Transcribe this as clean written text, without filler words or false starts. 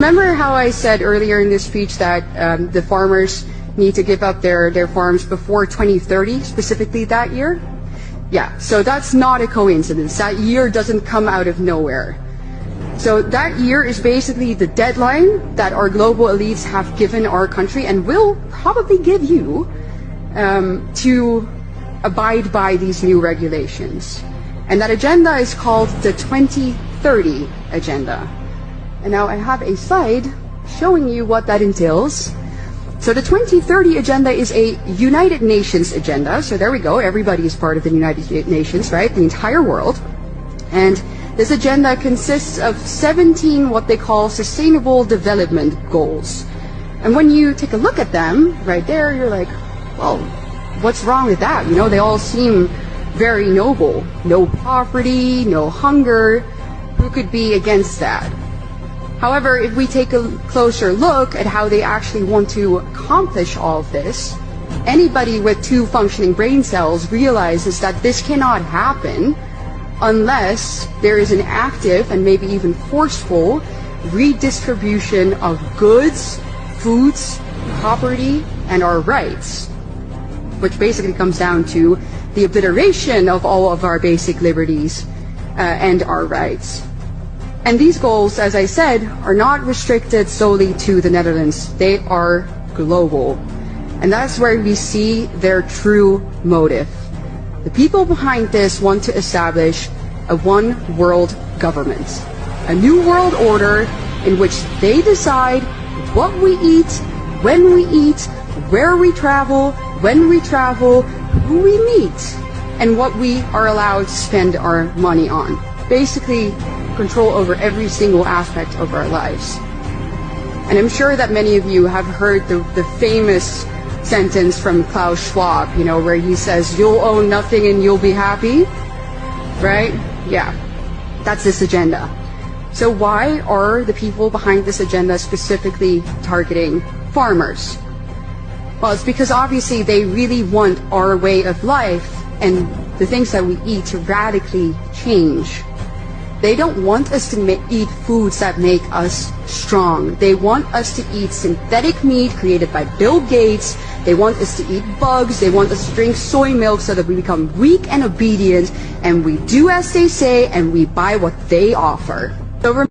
Remember how I said earlier in this speech that the farmers need to give up their farms before 2030, specifically that year? Yeah, so that's not a coincidence. That year doesn't come out of nowhere. So that year is basically the deadline that our global elites have given our country and will probably give you to abide by these new regulations. And that agenda is called the 2030 Agenda. And now I have a slide showing you what that entails. So the 2030 Agenda is a United Nations agenda. So there we go, everybody is part of the United Nations, right? The entire world. And this agenda consists of 17 what they call Sustainable Development Goals. And when you take a look at them, right there, you're like, well, what's wrong with that? You know, they all seem very noble. No poverty, no hunger. Who could be against that? However, if we take a closer look at how they actually want to accomplish all of this, anybody with 2 functioning brain cells realizes that this cannot happen unless there is an active and maybe even forceful redistribution of goods, foods, property, and our rights, which basically comes down to the obliteration of all of our basic liberties and our rights. And these goals, as I said, are not restricted solely to the Netherlands. They are global. And that's where we see their true motive. The people behind this want to establish a one-world government, a new world order in which they decide what we eat, when we eat, where we travel, when we travel, who we meet, and what we are allowed to spend our money on. Basically, control over every single aspect of our lives. And I'm sure that many of you have heard the famous sentence from Klaus Schwab, you know, where he says, "You'll own nothing and you'll be happy," right? Yeah, that's this agenda. So why are the people behind this agenda specifically targeting farmers? Well, it's because obviously they really want our way of life and the things that we eat to radically change. They don't want us to eat foods that make us strong. They want us to eat synthetic meat created by Bill Gates. They want us to eat bugs. They want us to drink soy milk so that we become weak and obedient, and we do as they say and we buy what they offer. So